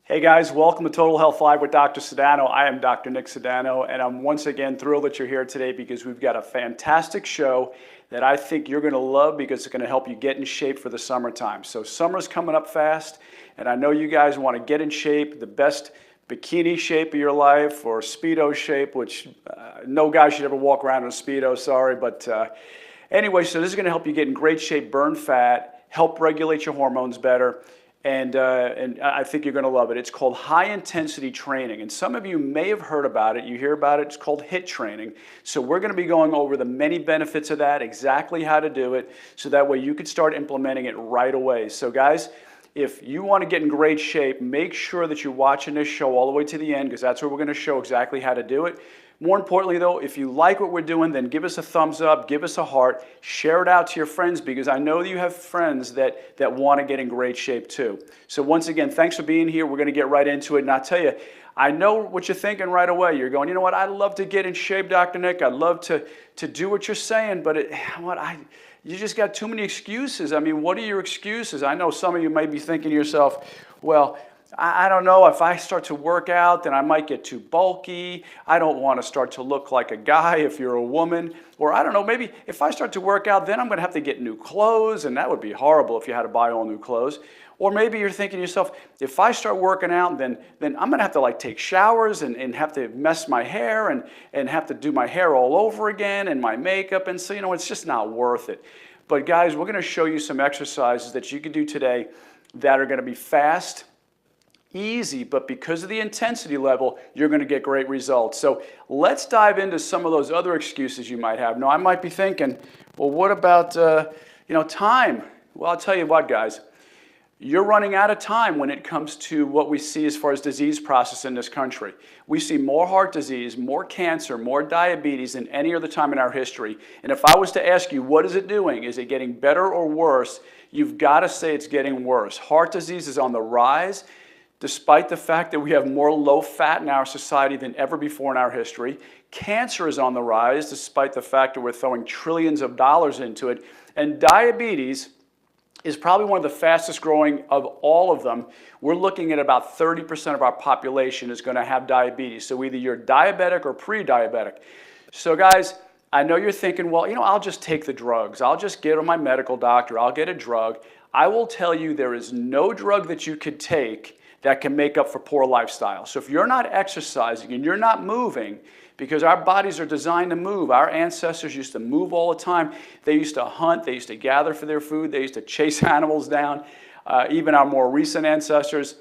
Hey guys, welcome to Total Health Live with Dr. Sedano. I am Dr. Nick Sedano, and I'm once again thrilled that you're here today because we've got a fantastic show that I think you're going to love because it's going to help you get in shape for the summertime. So summer's coming up fast, and I know you guys want to get in shape, the best bikini shape of your life or Speedo shape, which no guy should ever walk around in a Speedo, sorry. But anyway, so this is going to help you get in great shape, burn fat, help regulate your hormones better. And I think you're going to love it. It's called high-intensity training, and some of you may have heard about it. You hear about it. It's called HIIT training. So we're going to be going over the many benefits of that, exactly how to do it, so that way you could start implementing it right away. So guys, if you want to get in great shape, make sure that you're watching this show all the way to the end because that's where we're going to show exactly how to do it. More importantly, though, if you like what we're doing, then give us a thumbs up, give us a heart, share it out to your friends because I know that you have friends that want to get in great shape too. So once again, thanks for being here. We're going to get right into it. And I'll tell you, I know what you're thinking right away. You're going, you know what, I'd love to get in shape, Dr. Nick. I'd love to do what you're saying, but you just got too many excuses. I mean, what are your excuses? I know some of you may be thinking to yourself, well, I don't know, if I start to work out, then I might get too bulky. I don't want to start to look like a guy if you're a woman. Or I don't know, maybe if I start to work out, then I'm going to have to get new clothes, and that would be horrible if you had to buy all new clothes. Or maybe you're thinking to yourself, if I start working out, then I'm going to have to like take showers and have to mess my hair and have to do my hair all over again and my makeup. And so, you know, it's just not worth it. But guys, we're going to show you some exercises that you can do today that are going to be fast, easy, but because of the intensity level, you're going to get great results. So let's dive into some of those other excuses you might have. Now, I might be thinking, well, what about time? Well, I'll tell you what, guys. You're running out of time when it comes to what we see as far as disease process in this country. We see more heart disease, more cancer, more diabetes than any other time in our history. And if I was to ask you, what is it doing? Is it getting better or worse? You've got to say it's getting worse. Heart disease is on the rise, despite the fact that we have more low fat in our society than ever before in our history. Cancer is on the rise, despite the fact that we're throwing trillions of dollars into it. And diabetes is probably one of the fastest growing of all of them. We're looking at about 30% of our population is going to have diabetes. So either you're diabetic or pre-diabetic. So guys, I know you're thinking, well, you know, I'll just take the drugs. I'll just get to my medical doctor. I'll get a drug. I will tell you there is no drug that you could take that can make up for poor lifestyle. So if you're not exercising and you're not moving, because our bodies are designed to move. Our ancestors used to move all the time. They used to hunt. They used to gather for their food. They used to chase animals down. Even our more recent ancestors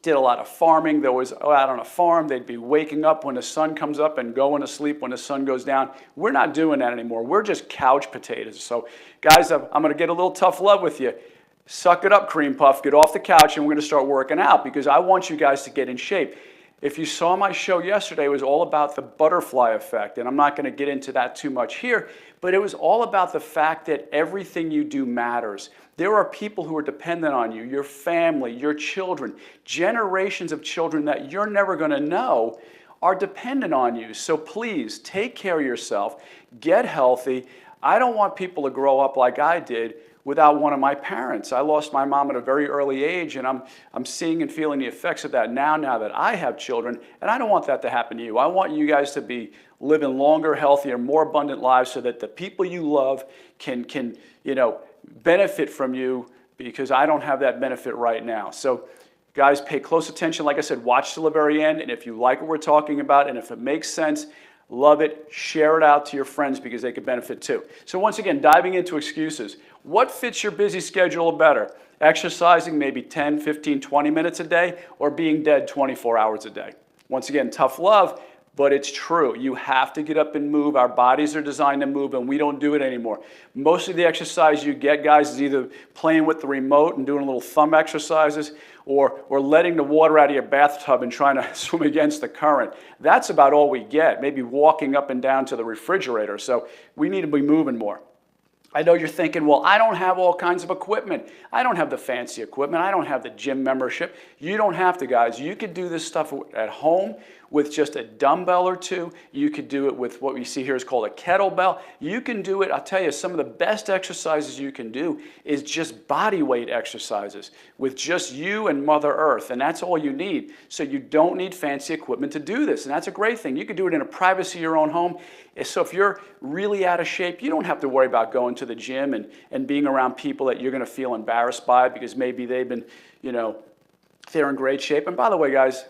did a lot of farming. They was out on a farm. They'd be waking up when the sun comes up and going to sleep when the sun goes down. We're not doing that anymore. We're just couch potatoes. So guys, I'm going to get a little tough love with you. Suck it up, cream puff. Get off the couch and we're going to start working out because I want you guys to get in shape. If you saw my show yesterday, it was all about the butterfly effect, and I'm not going to get into that too much here, but it was all about the fact that everything you do matters. There are people who are dependent on you, your family, your children, generations of children that you're never going to know are dependent on you. So please take care of yourself, get healthy. I don't want people to grow up like I did without one of my parents. I lost my mom at a very early age, and I'm seeing and feeling the effects of that now that I have children, and I don't want that to happen to you. I want you guys to be living longer, healthier, more abundant lives so that the people you love can benefit from you because I don't have that benefit right now. So guys, pay close attention. Like I said, watch till the very end, and if you like what we're talking about and if it makes sense, love it, share it out to your friends because they could benefit too. So once again, diving into excuses. What fits your busy schedule better? Exercising maybe 10, 15, 20 minutes a day or being dead 24 hours a day? Once again, tough love, but it's true. You have to get up and move. Our bodies are designed to move and we don't do it anymore. Most of the exercise you get, guys, is either playing with the remote and doing little thumb exercises or letting the water out of your bathtub and trying to swim against the current. That's about all we get, maybe walking up and down to the refrigerator. So we need to be moving more. I know you're thinking, well, I don't have all kinds of equipment. I don't have the fancy equipment. I don't have the gym membership. You don't have to, guys. You can do this stuff at home with just a dumbbell or two. You could do it with what we see here is called a kettlebell. You can do it, I'll tell you, some of the best exercises you can do is just body weight exercises with just you and Mother Earth, and that's all you need. So you don't need fancy equipment to do this, and that's a great thing. You can do it in the privacy of your own home. So if you're really out of shape, you don't have to worry about going to the gym and being around people that you're going to feel embarrassed by because maybe they've been, they're in great shape. And by the way, guys,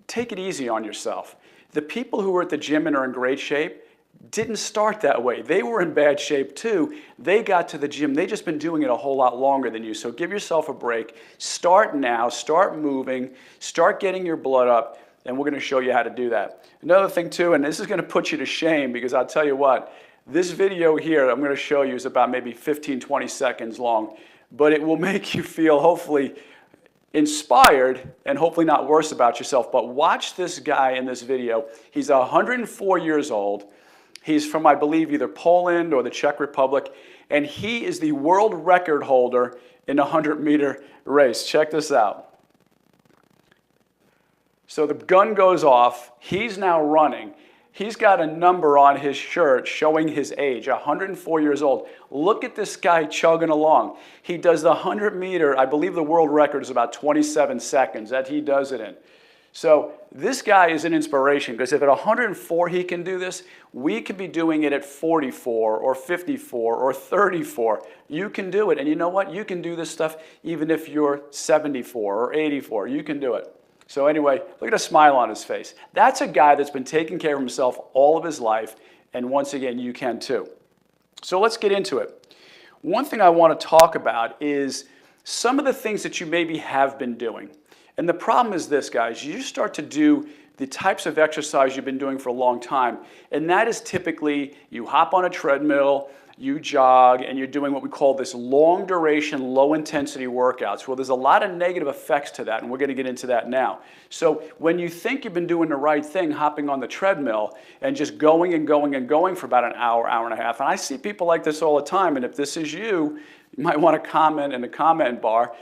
take it easy on yourself. The people who are at the gym and are in great shape didn't start that way. They were in bad shape too. They got to the gym. They've just been doing it a whole lot longer than you. So give yourself a break. Start now. Start moving. Start getting your blood up. And we're going to show you how to do that. Another thing too, and this is going to put you to shame because I'll tell you what, this video here I'm going to show you is about maybe 15, 20 seconds long, but it will make you feel hopefully inspired and hopefully not worse about yourself. But watch this guy in this video. He's 104 years old. He's from, I believe, either Poland or the Czech Republic, and he is the world record holder in a 100-meter race. Check this out. So the gun goes off. He's now running. He's got a number on his shirt showing his age, 104 years old. Look at this guy chugging along. He does the 100-meter, I believe the world record is about 27 seconds that he does it in. So this guy is an inspiration because if at 104 he can do this, we could be doing it at 44 or 54 or 34. You can do it. And you know what? You can do this stuff even if you're 74 or 84. You can do it. So anyway, look at a smile on his face. That's a guy that's been taking care of himself all of his life, and once again, you can too. So let's get into it. One thing I want to talk about is some of the things that you maybe have been doing. And the problem is this, guys. You start to do the types of exercise you've been doing for a long time, and that is typically you hop on a treadmill, you jog, and you're doing what we call this long duration, low intensity workouts. Well, there's a lot of negative effects to that, and we're going to get into that now. So when you think you've been doing the right thing, hopping on the treadmill and just going and going and going for about an hour, hour and a half, and I see people like this all the time, and if this is you, you might want to comment in the comment bar.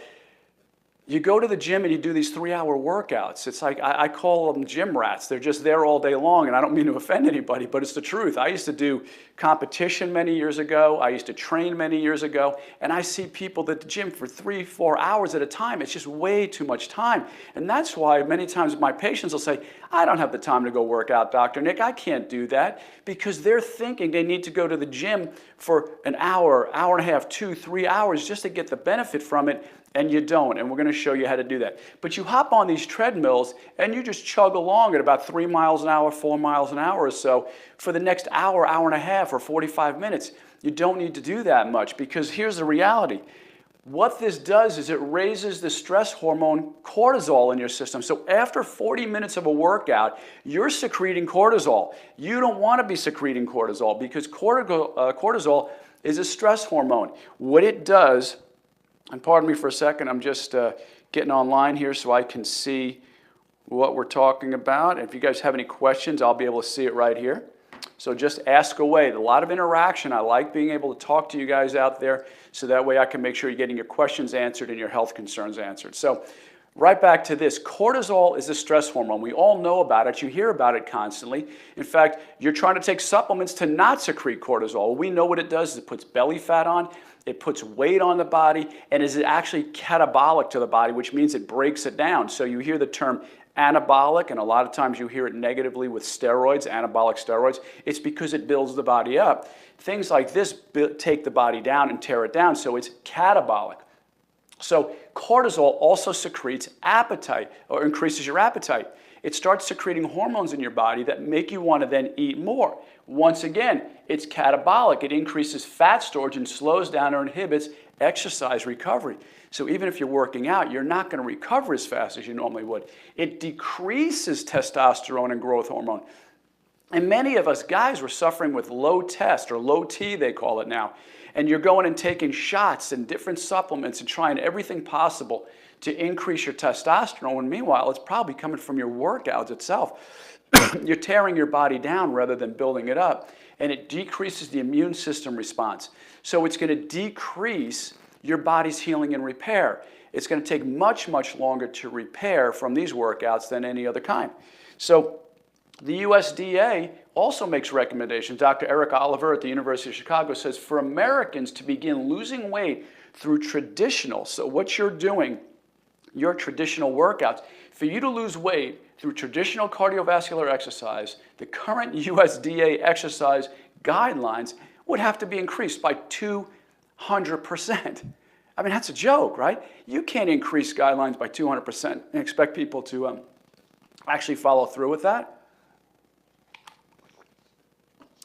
You go to the gym and you do these 3-hour workouts. It's like, I call them gym rats. They're just there all day long, and I don't mean to offend anybody, but it's the truth. I used to do competition many years ago. I used to train many years ago, and I see people at the gym for 3-4 hours at a time. It's just way too much time. And that's why many times my patients will say, I don't have the time to go work out, Dr. Nick. I can't do that, because they're thinking they need to go to the gym for an hour, hour and a half, 2-3 hours just to get the benefit from it. And you don't, and we're going to show you how to do that. But you hop on these treadmills and you just chug along at about 3 miles an hour, 4 miles an hour or so for the next hour, hour and a half, or 45 minutes. You don't need to do that much, because here's the reality. What this does is it raises the stress hormone cortisol in your system. So after 40 minutes of a workout, you're secreting cortisol. You don't want to be secreting cortisol, because cortisol is a stress hormone. What it does, and pardon me for a second, I'm just getting online here so I can see what we're talking about. If you guys have any questions, I'll be able to see it right here. So just ask away. A lot of interaction. I like being able to talk to you guys out there, so that way I can make sure you're getting your questions answered and your health concerns answered. So right back to this. Cortisol is a stress hormone. We all know about it. You hear about it constantly. In fact, you're trying to take supplements to not secrete cortisol. We know what it does. It puts belly fat on. It puts weight on the body, and is actually catabolic to the body, which means it breaks it down. So you hear the term anabolic, and a lot of times you hear it negatively with steroids, anabolic steroids. It's because it builds the body up. Things like this take the body down and tear it down, so it's catabolic. So cortisol also secretes appetite, or increases your appetite. It starts secreting hormones in your body that make you want to then eat more. Once again, it's catabolic. It increases fat storage and slows down or inhibits exercise recovery. So even if you're working out, you're not going to recover as fast as you normally would. It decreases testosterone and growth hormone. And many of us guys were suffering with low test, or low T they call it now. And you're going and taking shots and different supplements and trying everything possible to increase your testosterone, when meanwhile it's probably coming from your workouts itself. You're tearing your body down rather than building it up, and it decreases the immune system response. So it's going to decrease your body's healing and repair. it's going to take much, much longer to repair from these workouts than any other kind. So the USDA also makes recommendations. Dr. Eric Oliver at the University of Chicago says for Americans to begin losing weight through traditional, so what you're doing, your traditional workouts, for you to lose weight through traditional cardiovascular exercise, the current USDA exercise guidelines would have to be increased by 200%. I mean, that's a joke, right? You can't increase guidelines by 200% and expect people to actually follow through with that.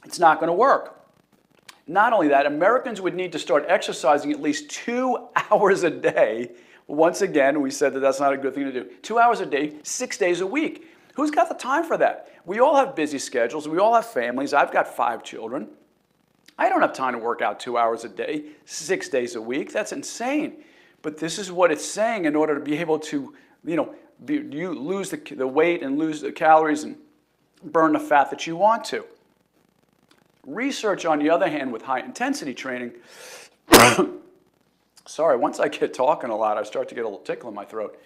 It's not going to work. Not only that, Americans would need to start exercising at least 2 hours a day. Once again, we said that that's not a good thing to do. 2 hours a day, 6 days a week. Who's got the time for that? We all have busy schedules. We all have families. I've got 5 children. I don't have time to work out 2 hours a day, 6 days a week. That's insane. But this is what it's saying in order to be able to, you lose the weight and lose the calories and burn the fat that you want to. Research, on the other hand, with high-intensity training, sorry, once I get talking a lot, I start to get a little tickle in my throat.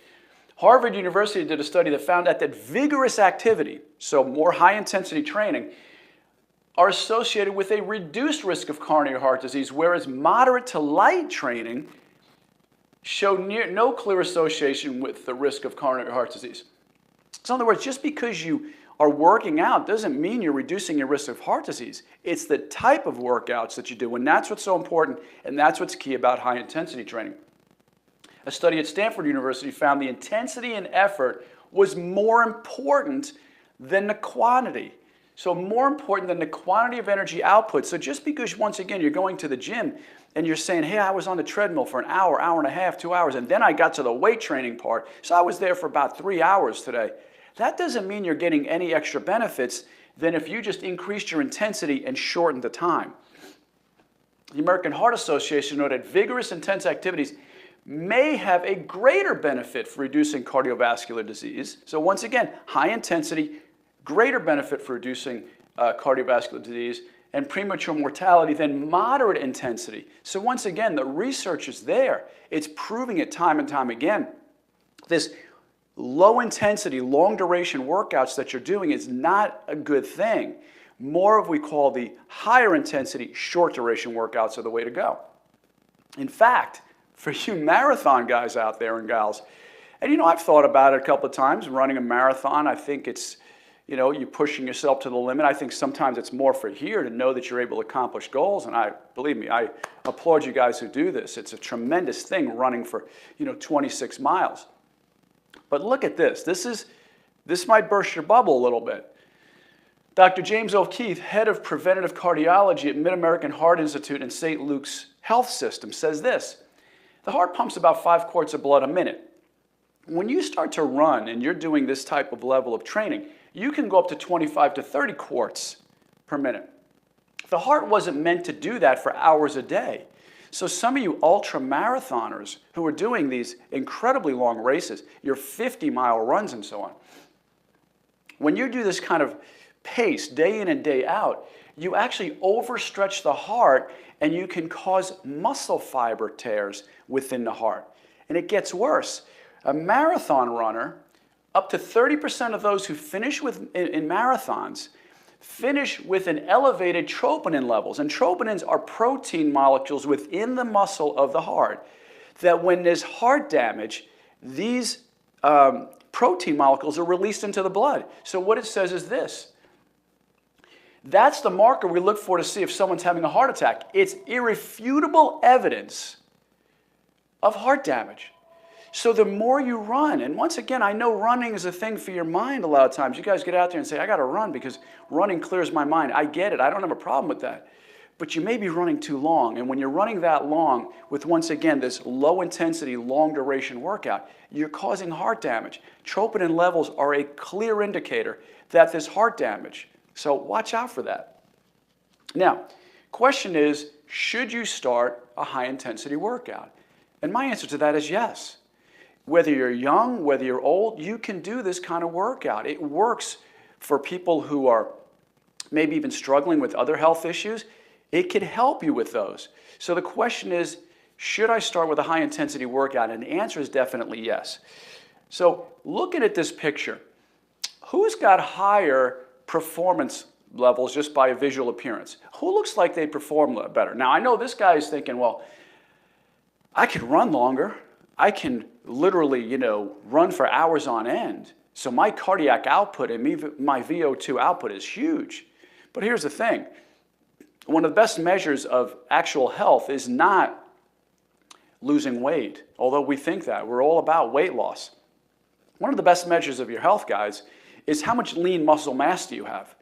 Harvard University did a study that found out that vigorous activity, so more high-intensity training, are associated with a reduced risk of coronary heart disease, whereas moderate to light training showed no clear association with the risk of coronary heart disease. So in other words, just because you are working out doesn't mean you're reducing your risk of heart disease. It's the type of workouts that you do, and that's what's so important, and that's what's key about high-intensity training. A study at Stanford University found the intensity and effort was more important than the quantity. So more important than the quantity of energy output. So just because, once again, you're going to the gym and you're saying, hey, I was on the treadmill for an hour, hour and a half, 2 hours, and then I got to the weight training part, so I was there for about 3 hours today. That doesn't mean you're getting any extra benefits than if you just increased your intensity and shortened the time. The American Heart Association noted vigorous, intense activities may have a greater benefit for reducing cardiovascular disease. So once again, high intensity, greater benefit for reducing cardiovascular disease and premature mortality than moderate intensity. So once again, the research is there. It's proving it time and time again. This low intensity, long duration workouts that you're doing is not a good thing. More of what we call the higher intensity, short duration workouts are the way to go. In fact, for you marathon guys out there and gals, and I've thought about it a couple of times, running a marathon. I think it's, you're pushing yourself to the limit. I think sometimes it's more for here to know that you're able to accomplish goals. And believe me, I applaud you guys who do this. It's a tremendous thing running for, 26 miles. But look at this. This might burst your bubble a little bit. Dr. James O'Keefe, head of preventative cardiology at Mid-American Heart Institute and St. Luke's Health System, says this: the heart pumps about 5 quarts of blood a minute. When you start to run and you're doing this type of level of training, you can go up to 25 to 30 quarts per minute. The heart wasn't meant to do that for hours a day. So some of you ultra marathoners who are doing these incredibly long races, your 50-mile runs and so on, when you do this kind of pace day in and day out, you actually overstretch the heart and you can cause muscle fiber tears within the heart. And it gets worse. A marathon runner, up to 30% of those who finish in marathons finish with an elevated troponin levels. And troponins are protein molecules within the muscle of the heart that when there's heart damage, these protein molecules are released into the blood. So what it says is this: that's the marker we look for to see if someone's having a heart attack. It's irrefutable evidence of heart damage. So the more you run, and once again, I know running is a thing for your mind a lot of times. You guys get out there and say, I got to run because running clears my mind. I get it. I don't have a problem with that. But you may be running too long. And when you're running that long with, once again, this low intensity, long duration workout, you're causing heart damage. Troponin levels are a clear indicator that there's heart damage. So watch out for that. Now, question is, should you start a high intensity workout? And my answer to that is yes. Whether you're young, whether you're old, you can do this kind of workout. It works for people who are maybe even struggling with other health issues. It can help you with those. So the question is, Should I start with a high intensity workout? And the answer is definitely yes. So looking at this picture, who's got higher performance levels just by a visual appearance? Who looks like they perform better? Now I know this guy is thinking, well, I can run longer. I can literally, run for hours on end. So my cardiac output and my VO2 output is huge. But here's the thing. One of the best measures of actual health is not losing weight, although we think that. We're all about weight loss. One of the best measures of your health, guys, is how much lean muscle mass do you have.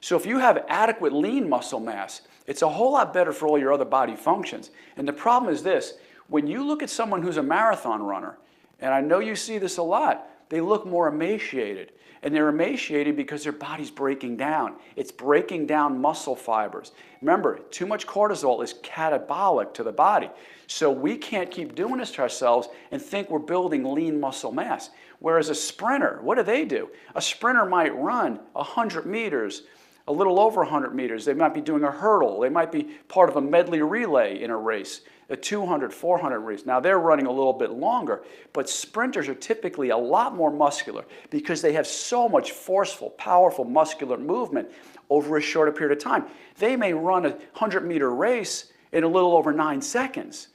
So if you have adequate lean muscle mass, it's a whole lot better for all your other body functions. And the problem is this. When you look at someone who's a marathon runner, and I know you see this a lot, they look more emaciated. And they're emaciated because their body's breaking down. It's breaking down muscle fibers. Remember, too much cortisol is catabolic to the body. So we can't keep doing this to ourselves and think we're building lean muscle mass. Whereas a sprinter, what do? A sprinter might run 100 meters, a little over 100 meters. They might be doing a hurdle. They might be part of a medley relay in a race, a 200, 400 race. Now they're running a little bit longer, but sprinters are typically a lot more muscular because they have so much forceful, powerful muscular movement over a shorter period of time. They may run a 100-meter race in a little over 9 seconds.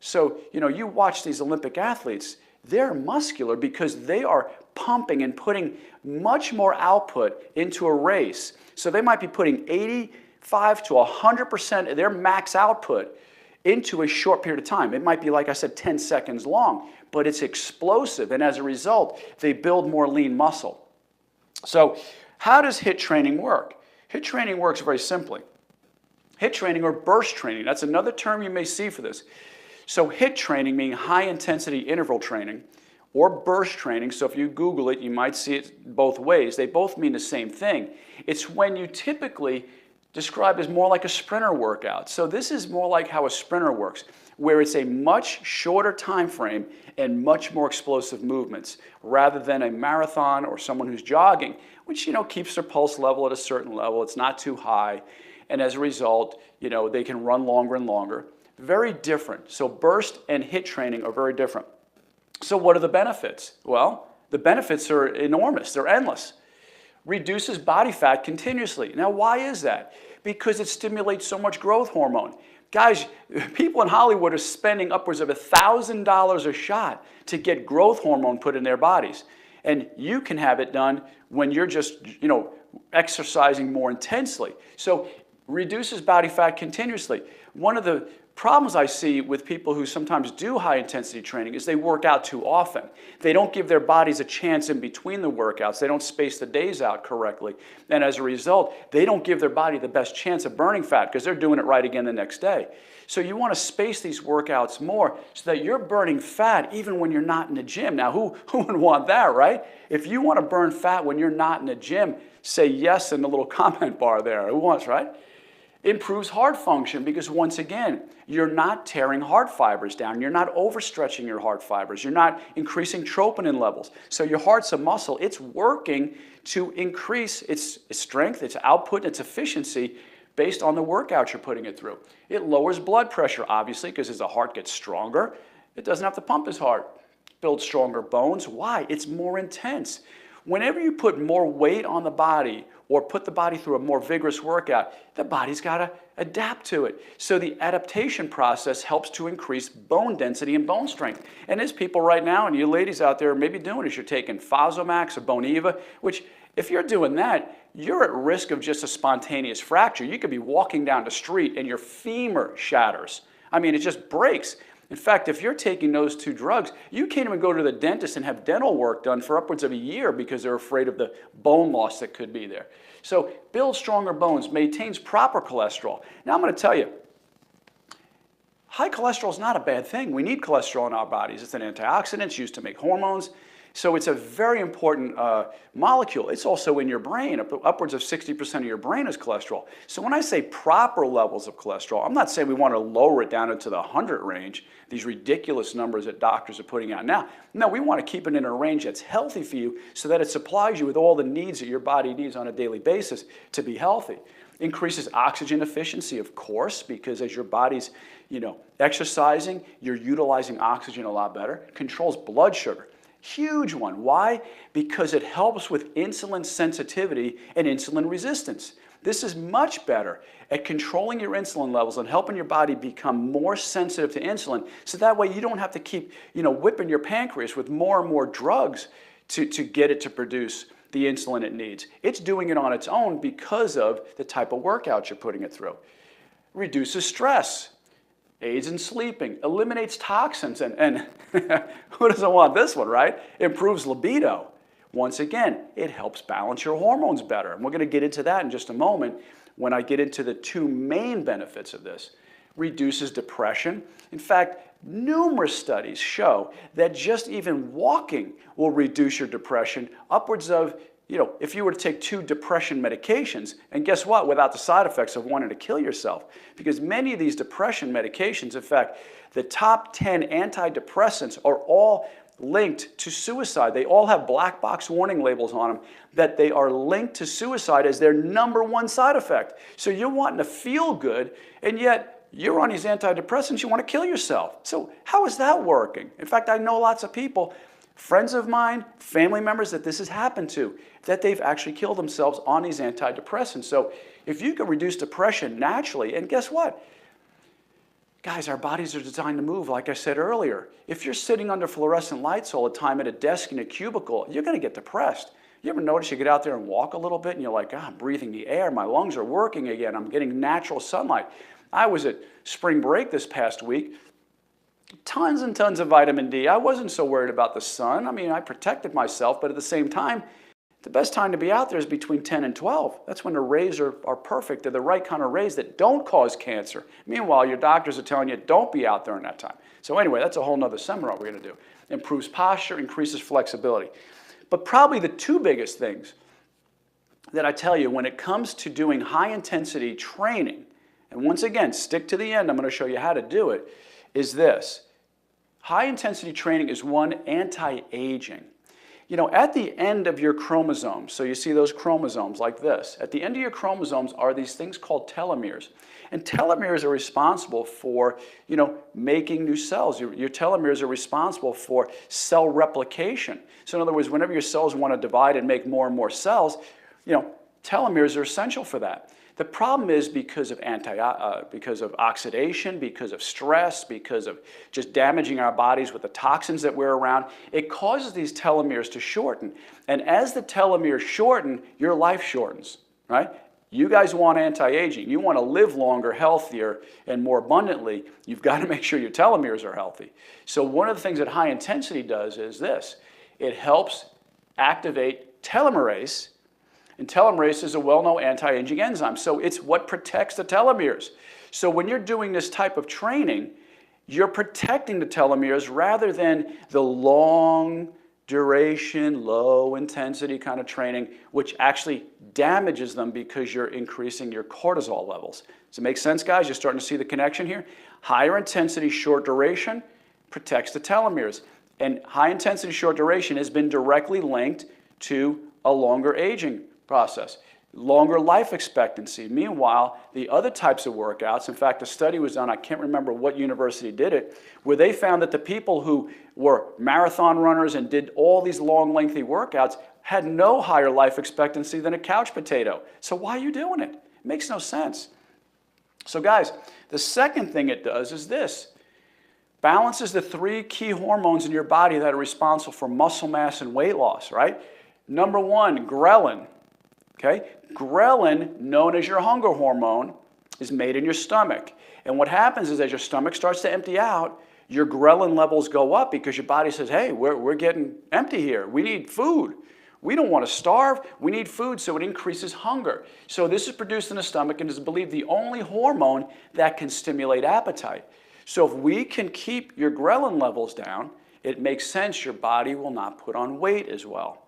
So, you watch these Olympic athletes, they're muscular because they are pumping and putting much more output into a race. So they might be putting 85 to 100% of their max output into a short period of time. It might be, like I said, 10 seconds long, but it's explosive. And as a result, they build more lean muscle. So how does HIIT training work? HIIT training works very simply. HIIT training, or burst training, that's another term you may see for this. So HIIT training, meaning high intensity interval training, or burst training, so if you Google it, you might see it both ways. They both mean the same thing. It's when you typically describe as more like a sprinter workout. So this is more like how a sprinter works, where it's a much shorter time frame and much more explosive movements, rather than a marathon or someone who's jogging, which keeps their pulse level at a certain level. It's not too high, and as a result, they can run longer and longer. Very different. So burst and HIIT training are very different. So what are the benefits? Well, the benefits are enormous. They're endless. Reduces body fat continuously. Now, why is that? Because it stimulates so much growth hormone. Guys, people in Hollywood are spending upwards of $1,000 a shot to get growth hormone put in their bodies. And you can have it done when you're just, exercising more intensely. So reduces body fat continuously. One of the problems I see with people who sometimes do high intensity training is they work out too often. They don't give their bodies a chance in between the workouts. They don't space the days out correctly. And as a result, they don't give their body the best chance of burning fat because they're doing it right again the next day. So you want to space these workouts more so that you're burning fat even when you're not in the gym. Now, who would want that, right? If you want to burn fat when you're not in the gym, say yes in the little comment bar there. Who wants, right? Improves heart function because, once again, you're not tearing heart fibers down. You're not overstretching your heart fibers. You're not increasing troponin levels. So your heart's a muscle. It's working to increase its strength, its output, and its efficiency based on the workout you're putting it through. It lowers blood pressure, obviously, because as the heart gets stronger, it doesn't have to pump as hard. Builds stronger bones. Why? It's more intense. Whenever you put more weight on the body or put the body through a more vigorous workout, the body's got to adapt to it. So the adaptation process helps to increase bone density and bone strength. And there's people right now, and you ladies out there maybe doing this, you're taking Fosamax or Boniva, which if you're doing that, you're at risk of just a spontaneous fracture. You could be walking down the street and your femur shatters. I mean, it just breaks. In fact, if you're taking those two drugs, you can't even go to the dentist and have dental work done for upwards of a year because they're afraid of the bone loss that could be there. So build stronger bones, maintains proper cholesterol. Now I'm going to tell you, high cholesterol is not a bad thing. We need cholesterol in our bodies. It's an antioxidant. It's used to make hormones. So it's a very important molecule. It's also in your brain. Upwards of 60% of your brain is cholesterol. So when I say proper levels of cholesterol, I'm not saying we want to lower it down into the 100 range, these ridiculous numbers that doctors are putting out now. No, we want to keep it in a range that's healthy for you so that it supplies you with all the needs that your body needs on a daily basis to be healthy. Increases oxygen efficiency, of course, because as your body's, exercising, you're utilizing oxygen a lot better. Controls blood sugar. Huge one. Why? Because it helps with insulin sensitivity and insulin resistance. This is much better at controlling your insulin levels and helping your body become more sensitive to insulin, so that way you don't have to keep, whipping your pancreas with more and more drugs to get it to produce the insulin it needs. It's doing it on its own because of the type of workout you're putting it through. Reduces stress, aids in sleeping, eliminates toxins, and who doesn't want this one, right? Improves libido. Once again, it helps balance your hormones better. And we're going to get into that in just a moment when I get into the two main benefits of this. Reduces depression. In fact, numerous studies show that just even walking will reduce your depression upwards of, if you were to take 2 depression medications, and guess what, without the side effects of wanting to kill yourself. Because many of these depression medications, in fact, the top 10 antidepressants are all linked to suicide. They all have black box warning labels on them that they are linked to suicide as their #1 side effect. So you're wanting to feel good, and yet you're on these antidepressants, you want to kill yourself. So how is that working? In fact, I know lots of people, friends of mine, family members that this has happened to, that they've actually killed themselves on these antidepressants. So if you can reduce depression naturally, and guess what? Guys, our bodies are designed to move, like I said earlier. If you're sitting under fluorescent lights all the time at a desk in a cubicle, you're going to get depressed. You ever notice you get out there and walk a little bit and you're like, I'm breathing the air, my lungs are working again, I'm getting natural sunlight. I was at spring break this past week. Tons and tons of vitamin D. I wasn't so worried about the sun. I mean, I protected myself, but at the same time, the best time to be out there is between 10 and 12. That's when the rays are perfect. They're the right kind of rays that don't cause cancer. Meanwhile, your doctors are telling you don't be out there in that time. So anyway, that's a whole nother seminar we're going to do. Improves posture, increases flexibility. But probably the 2 biggest things that I tell you when it comes to doing high-intensity training, and once again, stick to the end, I'm going to show you how to do it, is this. High-intensity training is one, anti-aging. At the end of your chromosomes, so you see those chromosomes like this, at the end of your chromosomes are these things called telomeres. And telomeres are responsible for, making new cells. Your telomeres are responsible for cell replication. So in other words, whenever your cells want to divide and make more and more cells, telomeres are essential for that. The problem is because of oxidation, because of stress, because of just damaging our bodies with the toxins that we're around, it causes these telomeres to shorten. And as the telomeres shorten, your life shortens, right? You guys want anti-aging. You want to live longer, healthier, and more abundantly. You've got to make sure your telomeres are healthy. So one of the things that high intensity does is this. It helps activate telomerase. And telomerase is a well-known anti-aging enzyme, so it's what protects the telomeres. So when you're doing this type of training, you're protecting the telomeres rather than the long duration, low intensity kind of training, which actually damages them because you're increasing your cortisol levels. Does it make sense, guys? You're starting to see the connection here? Higher intensity, short duration protects the telomeres. And high intensity, short duration has been directly linked to a longer aging process, longer life expectancy. Meanwhile, the other types of workouts, in fact, a study was done, I can't remember what university did it, where they found that the people who were marathon runners and did all these long, lengthy workouts had no higher life expectancy than a couch potato. So why are you doing it? It makes no sense. So guys, the second thing it does is this. Balances the 3 key hormones in your body that are responsible for muscle mass and weight loss, right? Number 1, ghrelin. Okay? Ghrelin, known as your hunger hormone, is made in your stomach. And what happens is as your stomach starts to empty out, your ghrelin levels go up because your body says, hey, we're getting empty here. We need food. We don't want to starve. We need food, so it increases hunger. So this is produced in the stomach and is believed the only hormone that can stimulate appetite. So if we can keep your ghrelin levels down, it makes sense your body will not put on weight as well.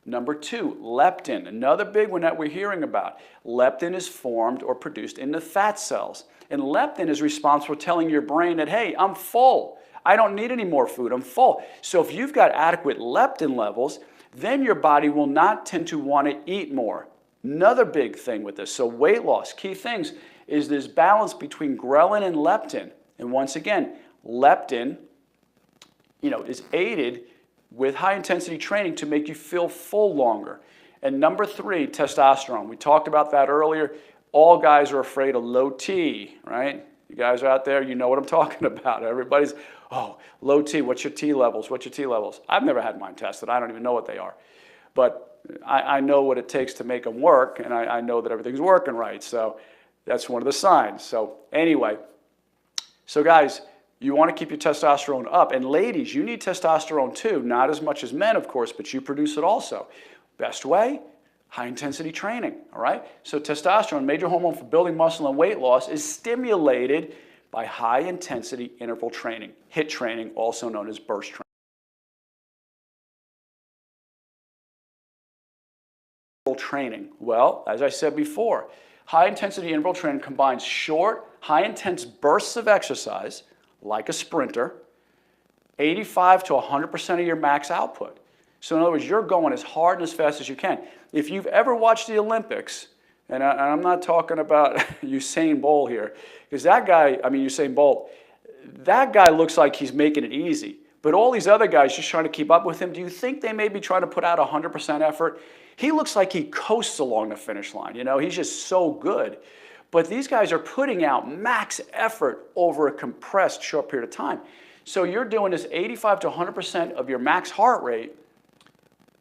Number 2, leptin, another big one that we're hearing about. Leptin is formed or produced in the fat cells. And leptin is responsible for telling your brain that, hey, I'm full. I don't need any more food. I'm full. So if you've got adequate leptin levels, then your body will not tend to want to eat more. Another big thing with this, so weight loss, key things, is this balance between ghrelin and leptin. And once again, leptin, is aided with high intensity training to make you feel full longer. And number 3, testosterone. We talked about that earlier. All guys are afraid of low T, right? You guys are out there, you know what I'm talking about. Everybody's, oh, low T, what's your T levels? What's your T levels? I've never had mine tested. I don't even know what they are. But I know what it takes to make them work, and I know that everything's working right. So that's one of the signs. So anyway, so guys, you want to keep your testosterone up. And ladies, you need testosterone too. Not as much as men, of course, but you produce it also. Best way? High intensity training, all right? So testosterone, major hormone for building muscle and weight loss, is stimulated by high intensity interval training, HIIT training, also known as burst training. Well, as I said before, high intensity interval training combines short, high intense bursts of exercise, like a sprinter, 85 to 100% of your max output. So in other words, you're going as hard and as fast as you can. If you've ever watched the Olympics, and I'm not talking about Usain Bolt here, because that guy, Usain Bolt, that guy looks like he's making it easy. But all these other guys just trying to keep up with him, do you think they may be trying to put out 100% effort? He looks like he coasts along the finish line. He's just so good. But these guys are putting out max effort over a compressed short period of time. So you're doing this 85 to 100% of your max heart rate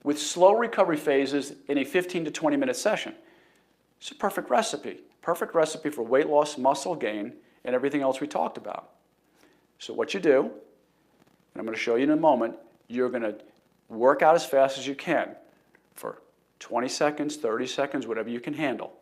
with slow recovery phases in a 15 to 20 minute session. It's a perfect recipe for weight loss, muscle gain, and everything else we talked about. So what you do, and I'm going to show you in a moment, you're going to work out as fast as you can for 20 seconds, 30 seconds, whatever you can handle.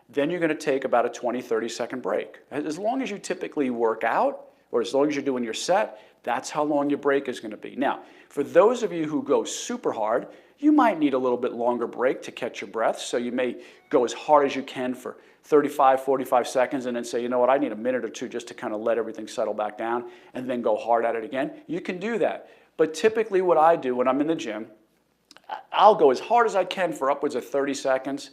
Then you're going to take about a 20, 30-second break. As long as you typically work out, or as long as you're doing your set, that's how long your break is going to be. Now, for those of you who go super hard, you might need a little bit longer break to catch your breath. So you may go as hard as you can for 35, 45 seconds and then say, you know what, I need a minute or two just to kind of let everything settle back down and then go hard at it again. You can do that. But typically what I do when I'm in the gym, I'll go as hard as I can for upwards of 30 seconds.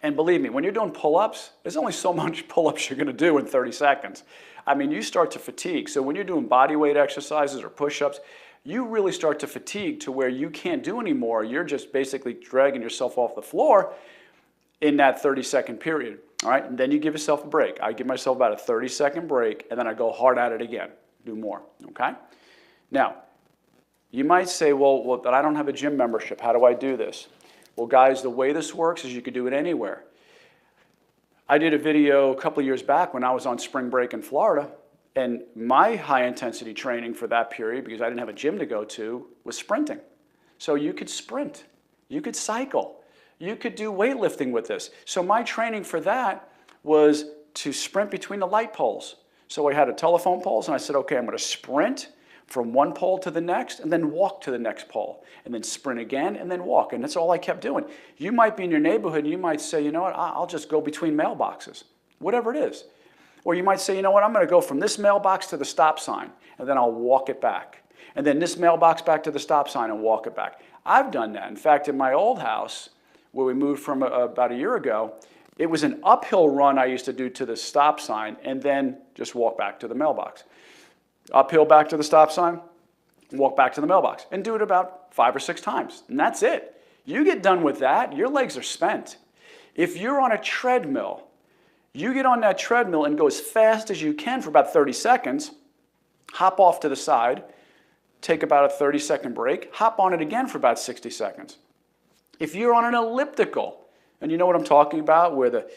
And believe me, when you're doing pull-ups, there's only so much pull-ups you're going to do in 30 seconds. You start to fatigue. So when you're doing body weight exercises or push-ups, you really start to fatigue to where you can't do anymore. You're just basically dragging yourself off the floor in that 30-second period. All right, and then you give yourself a break. I give myself about a 30-second break, and then I go hard at it again. Do more, okay? Now, you might say, well, but I don't have a gym membership. How do I do this? Well, guys, the way this works is you could do it anywhere. I did a video a couple of years back when I was on spring break in Florida, and my high-intensity training for that period, because I didn't have a gym to go to, was sprinting. So you could sprint. You could cycle. You could do weightlifting with this. So my training for that was to sprint between the light poles. So I had a telephone poles, and I said, okay, I'm going to sprint from one pole to the next, and then walk to the next pole, and then sprint again, and then walk. And that's all I kept doing. You might be in your neighborhood, and you might say, you know what, I'll just go between mailboxes, whatever it is. Or you might say, you know what, I'm going to go from this mailbox to the stop sign, and then I'll walk it back. And then this mailbox back to the stop sign and walk it back. I've done that. In fact, in my old house, where we moved from about a year ago, it was an uphill run I used to do to the stop sign, and then just walk back to the mailbox. Uphill back to the stop sign, walk back to the mailbox, and do it about 5 or 6 times. And that's it. You get done with that, your legs are spent. If you're on a treadmill, you get on that treadmill and go as fast as you can for about 30 seconds, hop off to the side, take about a 30-second break, hop on it again for about 60 seconds. If you're on an elliptical, and you know what I'm talking about, where the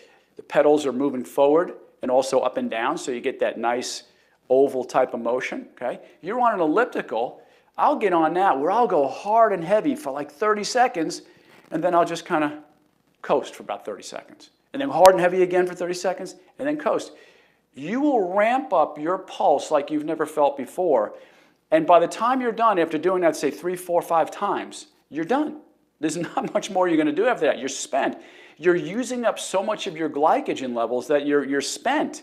pedals are moving forward and also up and down, so you get that nice oval type of motion, okay? You're on an elliptical, I'll get on that where I'll go hard and heavy for like 30 seconds, and then I'll just kind of coast for about 30 seconds. And then hard and heavy again for 30 seconds, and then coast. You will ramp up your pulse like you've never felt before, and by the time you're done, after doing that, say 3, 4, 5 times, you're done. There's not much more you're going to do after that. You're spent. You're using up so much of your glycogen levels that you're spent.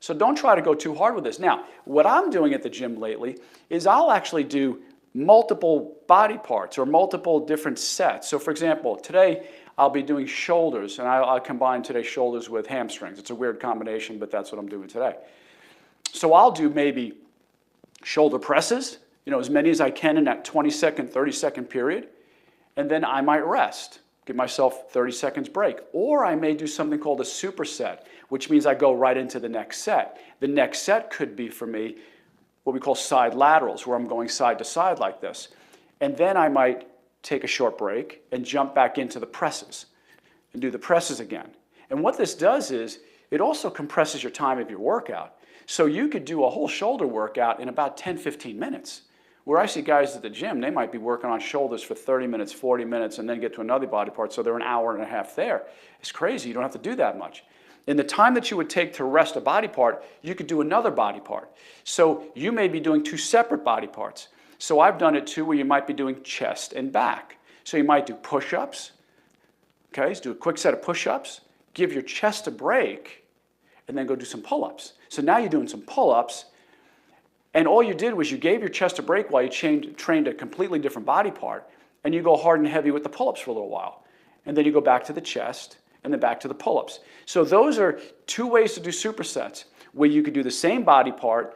So don't try to go too hard with this. Now, what I'm doing at the gym lately is I'll actually do multiple body parts or multiple different sets. So for example, today I'll be doing shoulders, and I'll combine today's shoulders with hamstrings. It's a weird combination, but that's what I'm doing today. So I'll do maybe shoulder presses, as many as I can in that 20-second, 30-second period, and then I might rest, give myself 30 seconds break. Or I may do something called a superset, which means I go right into the next set. The next set could be, for me, what we call side laterals, where I'm going side to side like this. And then I might take a short break and jump back into the presses and do the presses again. And what this does is it also compresses your time of your workout. So you could do a whole shoulder workout in about 10, 15 minutes. Where I see guys at the gym, they might be working on shoulders for 30 minutes, 40 minutes, and then get to another body part, so they're an hour and a half there. It's crazy. You don't have to do that much. In the time that you would take to rest a body part, you could do another body part. So you may be doing 2 separate body parts. So I've done it too, where you might be doing chest and back. So you might do push-ups. Okay, so do a quick set of push-ups, give your chest a break, and then go do some pull-ups. So now you're doing some pull-ups, and all you did was you gave your chest a break while you trained a completely different body part, and you go hard and heavy with the pull-ups for a little while. And then you go back to the chest, and then back to the pull-ups. So those are 2 ways to do supersets, where you could do the same body part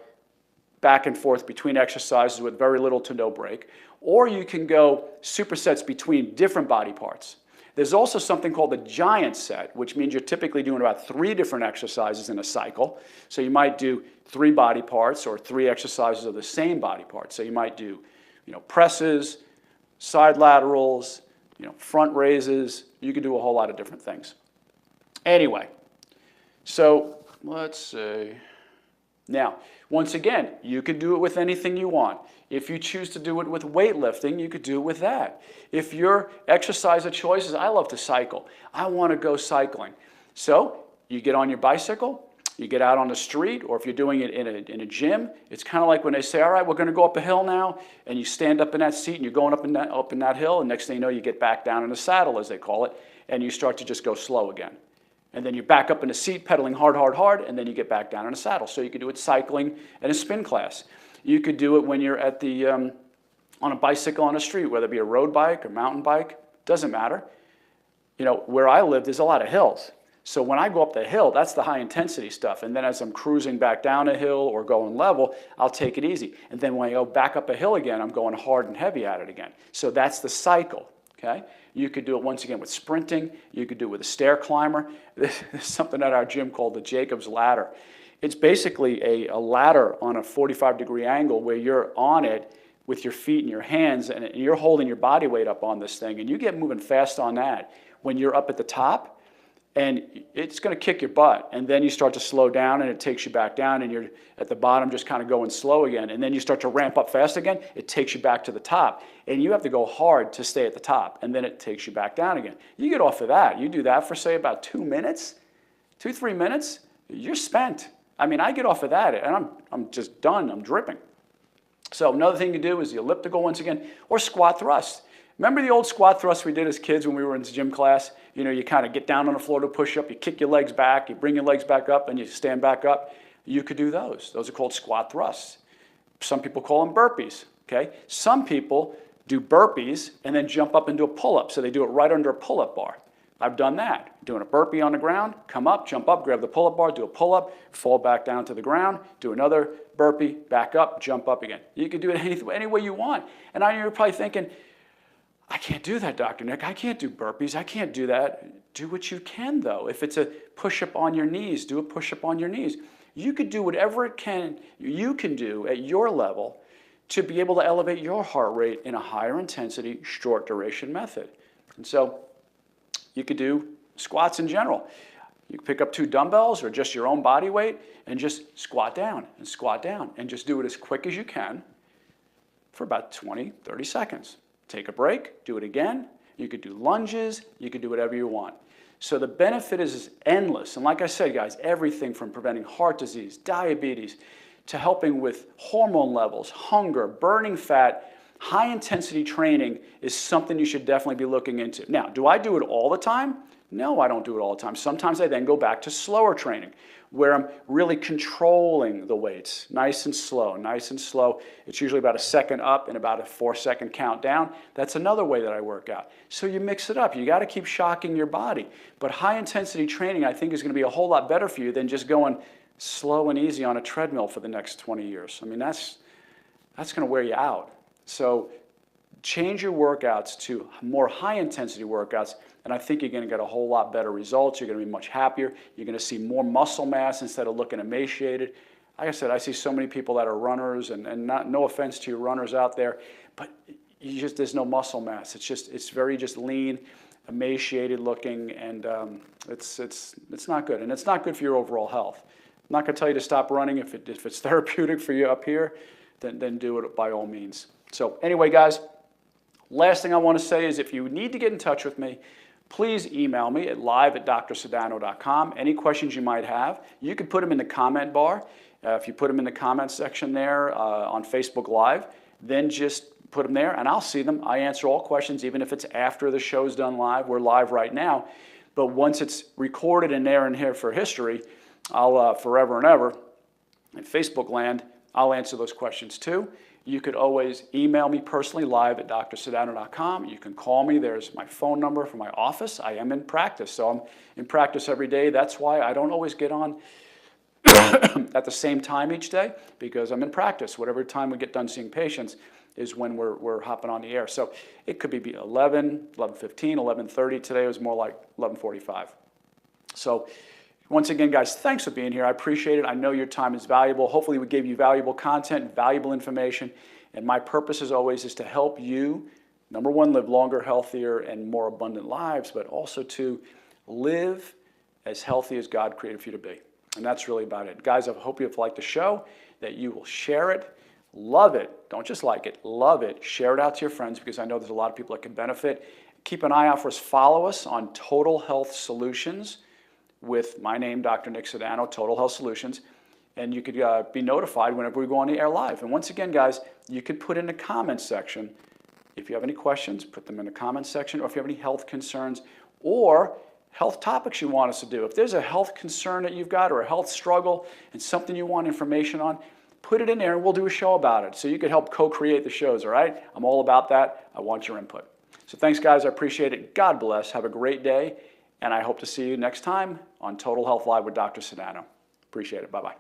back and forth between exercises with very little to no break, or you can go supersets between different body parts. There's also something called the giant set, which means you're typically doing about 3 different exercises in a cycle. So you might do 3 body parts or 3 exercises of the same body part. So you might do, presses, side laterals, front raises. You can do a whole lot of different things. Anyway, so let's see. Now, once again, you can do it with anything you want. If you choose to do it with weightlifting, you could do it with that. If your exercise of choice is, I love to cycle, I want to go cycling. So you get on your bicycle, you get out on the street, or if you're doing it in a gym, it's kind of like when they say, all right, we're going to go up a hill now, and you stand up in that seat, and you're going up in that hill, and next thing you know, you get back down in the saddle, as they call it, and you start to just go slow again. And then you're back up in the seat, pedaling hard, hard, hard, and then you get back down in the saddle. So you could do it cycling in a spin class. You could do it when you're at the, on a bicycle on the street, whether it be a road bike or mountain bike, doesn't matter. Where I live, there's a lot of hills. So when I go up the hill, that's the high intensity stuff. And then as I'm cruising back down a hill or going level, I'll take it easy. And then when I go back up a hill again, I'm going hard and heavy at it again. So that's the cycle, okay? You could do it once again with sprinting. You could do it with a stair climber. There's something at our gym called the Jacob's Ladder. It's basically a ladder on a 45-degree angle where you're on it with your feet and your hands, and you're holding your body weight up on this thing, and you get moving fast on that when you're up at the top, and it's going to kick your butt, and then you start to slow down, and it takes you back down, and you're at the bottom just kind of going slow again, and then you start to ramp up fast again, it takes you back to the top, and you have to go hard to stay at the top, and then it takes you back down again. You get off of that, you do that for, say, about 2 minutes, 2-3 minutes, you're spent. I mean, I get off of that, and I'm just done, I'm dripping. So another thing you do is the elliptical once again, or squat thrust. Remember the old squat thrust we did as kids when we were in gym class? You kind of get down on the floor to push up, you kick your legs back, you bring your legs back up, and you stand back up. You could do those. Those are called squat thrusts. Some people call them burpees, okay? Some people do burpees and then jump up and do a pull-up, so they do it right under a pull-up bar. I've done that. Doing a burpee on the ground, come up, jump up, grab the pull-up bar, do a pull-up, fall back down to the ground, do another burpee, back up, jump up again. You can do it any way you want. And I know you're probably thinking, I can't do that, Dr. Nick. I can't do burpees. I can't do that. Do what you can, though. If it's a push-up on your knees, do a push-up on your knees. You could do whatever you can do at your level to be able to elevate your heart rate in a higher intensity, short duration method. And so you could do squats in general. You can pick up 2 dumbbells or just your own body weight and just squat down and just do it as quick as you can for about 20, 30 seconds. Take a break, do it again. You could do lunges, you could do whatever you want. So the benefit is endless. And like I said, guys, everything from preventing heart disease, diabetes, to helping with hormone levels, hunger, burning fat, high intensity training is something you should definitely be looking into. Now, do I do it all the time? No, I don't do it all the time. Sometimes I then go back to slower training where I'm really controlling the weights, nice and slow, nice and slow. It's usually about a second up and about a 4-second count down. That's another way that I work out. So you mix it up. You got to keep shocking your body. But high intensity training, I think, is going to be a whole lot better for you than just going slow and easy on a treadmill for the next 20 years. I mean, that's going to wear you out. So change your workouts to more high intensity workouts, and I think you're going to get a whole lot better results. You're going to be much happier. You're going to see more muscle mass instead of looking emaciated. Like I said, I see so many people that are runners, and no offense to your runners out there, but there's no muscle mass. It's very just lean, emaciated looking, and it's not good. And it's not good for your overall health. I'm not going to tell you to stop running. If it's therapeutic for you up here, then do it by all means. So anyway, guys, last thing I want to say is if you need to get in touch with me, please email me at live@drsedano.com. Any questions you might have, you can put them in the comment bar. If you put them in the comment section there on Facebook Live, then just put them there and I'll see them. I answer all questions, even if it's after the show's done live. We're live right now. But once it's recorded and there and here for history, I'll forever and ever, in Facebook land, I'll answer those questions too. You could always email me personally, live@drsedano.com. You can call me. There's my phone number for my office. I am in practice, so I'm in practice every day. That's why I don't always get on at the same time each day, because I'm in practice. Whatever time we get done seeing patients is when we're hopping on the air. So it could be 11, 11:15, 11:30. Today was more like 11:45. So once again, guys, thanks for being here. I appreciate it. I know your time is valuable. Hopefully we gave you valuable content, valuable information. And my purpose, as always, is to help you, number one, live longer, healthier, and more abundant lives, but also to live as healthy as God created for you to be. And that's really about it. Guys, I hope you've liked the show, that you will share it, love it. Don't just like it, love it. Share it out to your friends, because I know there's a lot of people that can benefit. Keep an eye out for us. Follow us on Total Health Solutions with my name, Dr. Nick Sedano, Total Health Solutions, and you could be notified whenever we go on the air live. And once again, guys, you could put in the comments section, if you have any questions, put them in the comments section, or if you have any health concerns or health topics you want us to do. If there's a health concern that you've got or a health struggle and something you want information on, put it in there and we'll do a show about it. So you could help co-create the shows, all right? I'm all about that. I want your input. So thanks, guys. I appreciate it. God bless. Have a great day. And I hope to see you next time on Total Health Live with Dr. Sedano. Appreciate it. Bye-bye.